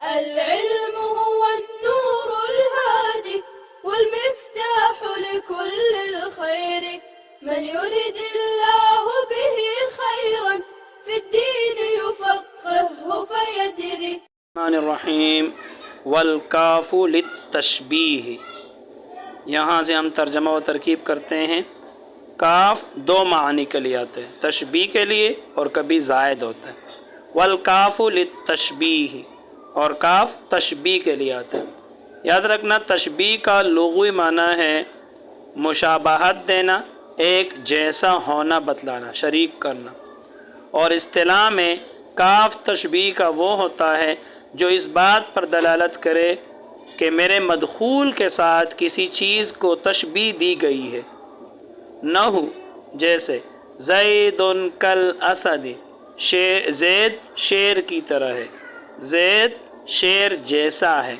العلم هو النور الهادي والمفتاح لكل الخير، من يرد الله به خيرا في الدين يفقهه فيدري. الرحمن الرحیم والکاف للتشبیہ، یہاں سے ہم ترجمہ و ترکیب کرتے ہیں۔ کاف دو معنی کے لیے آتے ہیں، تشبیہ کے لیے اور کبھی زائد ہوتا ہے۔ والکاف للتشبیہ، اور کاف تشبیہ کے لیے آتا ہے۔ یاد رکھنا تشبیہ کا لغوی معنی ہے مشابہت دینا، ایک جیسا ہونا بتلانا، شریک کرنا، اور اصطلاح میں کاف تشبیہ کا وہ ہوتا ہے جو اس بات پر دلالت کرے کہ میرے مدخول کے ساتھ کسی چیز کو تشبیہ دی گئی ہے۔ نحو جیسے زید کل اسد، زید شیر کی طرح ہے، زید شیر جیسا ہے۔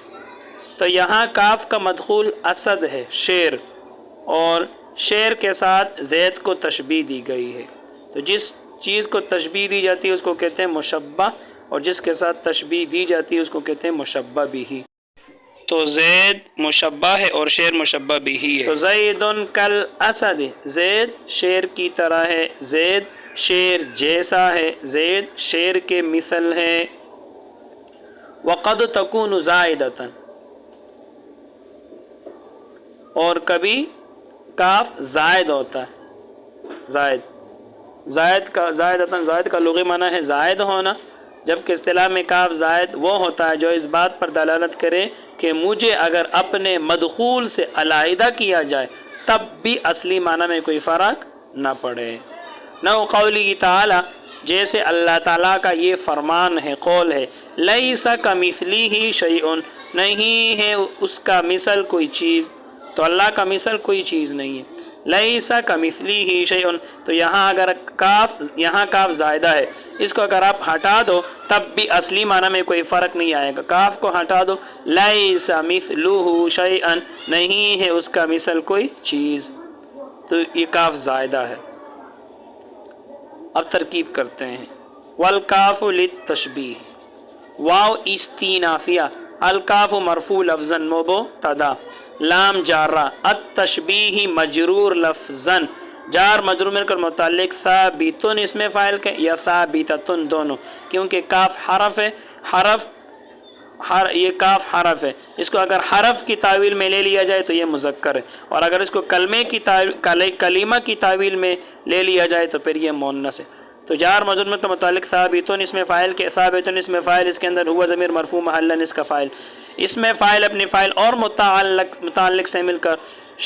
تو یہاں کاف کا مدخول اسد ہے، شیر، اور شیر کے ساتھ زید کو تشبیہ دی گئی ہے۔ تو جس چیز کو تشبیہ دی جاتی ہے اس کو کہتے ہیں مشبہ، اور جس کے ساتھ تشبیہ دی جاتی ہے اس کو کہتے ہیں مشبہ بھی۔ تو زید مشبہ ہے اور شیر مشبہ بھی ہے۔ تو زید کل اسد، زید شیر کی طرح ہے، زید شیر جیسا ہے، زید شیر کے مثل ہے۔ وقد تکون زائدۃ، اور کبھی کاف زائد ہوتا ہے، زائد کا لغوی معنی ہے زائد ہونا، جبکہ اصطلاح میں کاف زائد وہ ہوتا ہے جو اس بات پر دلالت کرے کہ مجھے اگر اپنے مدخول سے علیحدہ کیا جائے تب بھی اصلی معنی میں کوئی فرق نہ پڑے۔ نحو قولی تعالی، جیسے اللہ تعالیٰ کا یہ فرمان ہے، قول ہے، لیس کمثلہ شیء، نہیں ہے اس کا مثل کوئی چیز، تو اللہ کا مثل کوئی چیز نہیں ہے۔ لیس کمثلہ شیء، تو یہاں کاف زائدہ ہے، اس کو اگر آپ ہٹا دو تب بھی اصلی معنی میں کوئی فرق نہیں آئے گا۔ کاف کو ہٹا دو، لیس مثلہ شیء، نہیں ہے اس کا مثل کوئی چیز، تو یہ کاف زائدہ ہے۔ اب ترکیب کرتے ہیں۔ والکاف للتشبیہ، واو استینافیہ، الکاف مرفوع لفظا مبتدا، لام جارہ، التشبیہ مجرور لفظا، جار مجرور مل کر متعلق ثابتن اس میں فاعل کے یا ثابتتن دونوں، کیونکہ کاف حرف ہے، یہ کاف حرف ہے، اس کو اگر حرف کی تعویل میں لے لیا جائے تو یہ مذکر ہے، اور اگر اس کو کلمہ کی تعویل میں لے لیا جائے تو پھر یہ مؤنث ہے۔ تو جار مجرور مل کر متعلق ثابتن اس میں فاعل کے، ثابتن اس میں فاعل، اس کے اندر ہوا ضمیر مرفوع محلاً اس کا فاعل، اس میں فاعل اپنے فاعل اور متعلق سے مل کر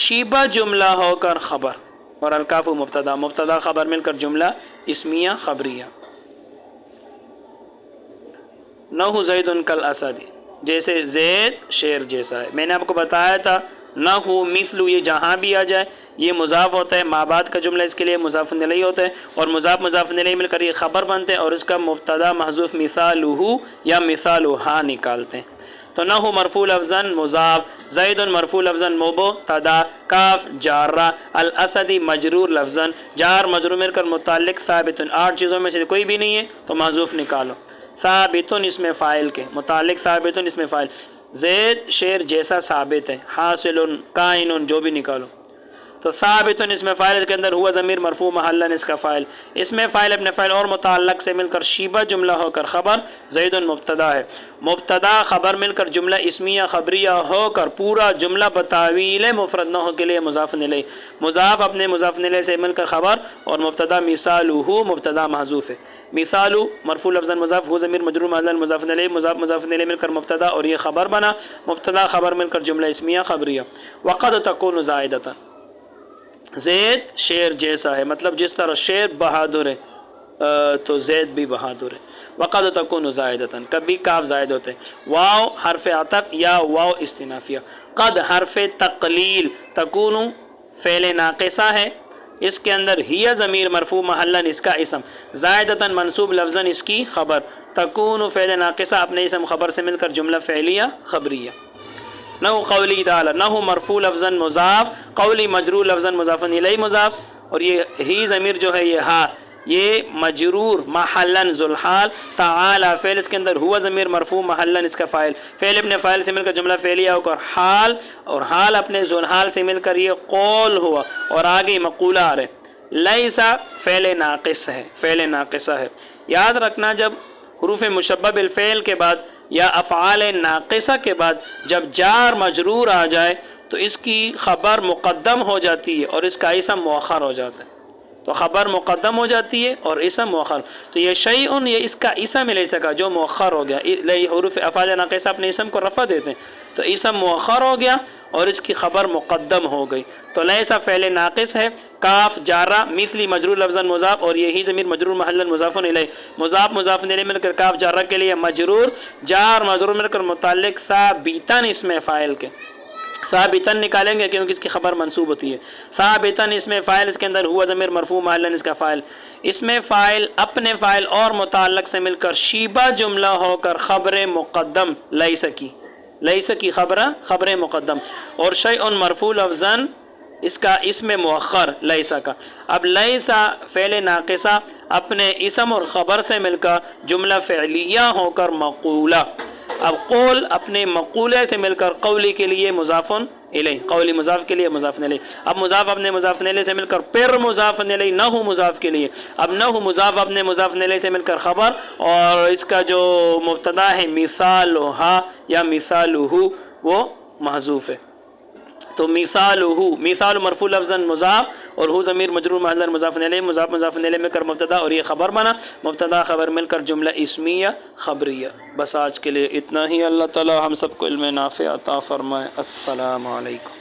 شیبہ جملہ ہو کر خبر، اور الکاف مبتدا خبر مل کر جملہ اسمیہ خبریہ۔ نحو زید کل اسد، جیسے زید شیر جیسا ہے۔ میں نے آپ کو بتایا تھا نحو مثل، یہ جہاں بھی آ جائے یہ مضاف ہوتا ہے، ما بعد کا جملہ اس کے لیے مضاف الیہ ہوتا ہے، اور مضاف الیہ مل کر یہ خبر بنتے ہیں، اور اس کا مبتدا محذوف مثالہ یا مثالہا نکالتے ہیں۔ تو نحو مرفوع لفظا مضاف، زید مرفوع لفظا مبتدا، کاف جارہ، الاسد مجرور لفظا، جار مجرور مل کر متعلق ثابت، 8 چیزوں میں سے کوئی بھی نہیں ہے تو محذوف نکالو۔ ثابتن اس میں فاعل کے، متعلق ثابتن اس میں فاعل، زید شیر جیسا ثابت ہے، حاصل کائن جو بھی نکالو۔ تو ثابتن اس میں فاعل کے اندر ہوا ضمیر مرفوع محلاً اس کا فاعل، اس میں فاعل اپنے فاعل اور متعلق سے مل کر شیبہ جملہ ہو کر خبر، زید مبتدا ہے، مبتدا خبر مل کر جملہ اسمیہ خبریہ ہو کر پورا جملہ بتاویل مفرد نہ ہو کے لیے مضاف الیہ، مضاف اپنے مضاف الیہ سے مل کر خبر، اور مبتدا مثالہ مبتدا محذوف ہے، مثال مرفوع لفظا مضاف ہو ضمیر مجرور محلاً مضاف الیہ، مضاف الیہ مل کر مبتدا اور یہ خبر بنا، مبتدا خبر مل کر جملہ اسمیہ خبریہ۔ وقد تکون زائدۃ، زید شیر جیسا ہے، مطلب جس طرح شیر بہادر ہے تو زید بھی بہادر ہے۔ وقد تکون زائدۃ، کبھی کاف زائد ہوتے ہیں۔ واو حرف عطف یا واو استنافیہ، قد حرف تقلیل، تکون فعل ناقصہ ہے، اس کے اندر ہی ضمیر مرفوع محلاً اس کا اسم، زائدۃ منصوب لفظاً اس کی خبر، تکون فعل ناقصہ اپنے اسم خبر سے مل کر جملہ فعلیہ خبریہ۔ نحو قولی تعالی، نحو مرفوع لفظا مضاف، قولی مجرور لفظا مضاف الیہ مضاف، اور یہ ہی ضمیر جو ہے یہ ہا یہ مجرور محلن ذوالحال، تعالی فعل اس کے اندر، ہوا ضمیر مرفوع محلن اس کا فاعل، فعل ابن فاعل سے مل کر جملہ فعلیہ ہو کر حال، اور حال اپنے ذوالحال سے مل کر یہ قول ہوا، اور آگے مقولہ آ رہے. لیسا فعل ناقص ہے، فعل ناقصہ ہے. یاد رکھنا جب حروف مشبہ بالفعل کے بعد یا افعال ناقصہ کے بعد جب جار مجرور آ جائے تو اس کی خبر مقدم ہو جاتی ہے اور اس کا اسم مؤخر ہو جاتا ہے. تو خبر مقدم ہو جاتی ہے اور اسم مؤخر. تو یہ شیئن، یہ اس کا اسم لے سکا جو مؤخر ہو گیا. حروف افعال ناقصہ اپنے اسم کو رفع دیتے ہیں تو اسم مؤخر ہو گیا اور اس کی خبر مقدم ہو گئی. تو لیسا فعل ناقص ہے. کاف جارہ مثلی مجرور لفظاً مضاف، اور یہی ضمیر مجرور محلاً مضاف الیہ، مضاف مضاف الیہ مل کر کاف جارہ کے لیے مجرور، جار مجرور مل کر متعلق ثابتاً اسم فاعل کے. ثابتاً نکالیں گے کیونکہ اس کی خبر منصوب ہوتی ہے. ثابتاً اسم فاعل اس کے اندر ہوا ضمیر مرفوع محلاً اس کا فاعل. اسم فاعل اپنے فاعل اور متعلق سے مل کر شیبہ جملہ ہو کر خبر مقدم لیس کی، لیس کی خبر مقدم، اور شیء مرفوع لفظاً اس کا اسم مؤخر لیسا کا. اب لیسا فعل ناقصہ اپنے اسم اور خبر سے مل کر جملہ فعلیہ ہو کر مقولہ. اب قول اپنے مقولے سے مل کر قولی کے لیے مضاف الیہ، قولی مضاف کے لیے مضاف الیہ. اب مضاف اپنے مضاف الیہ سے مل کر پھر مضاف الیہ نحو مضاف کے لیے. اب نحو مضاف اپنے مضاف الیہ سے مل کر خبر، اور اس کا جو مبتدا ہے مثالھا یا مثالہ وہ محذوف ہے. تو مثال مرفوع لفظاً مضاف اور ہو ضمیر مجرور محلاً مضاف الیہ، مضاف مضاف الیہ مل کر مبتدا اور یہ خبر بنا، مبتدا خبر مل کر جملہ اسمیہ خبریہ. بس آج کے لیے اتنا ہی. اللہ تعالی ہم سب کو علم نافع عطا فرمائے. السلام علیکم.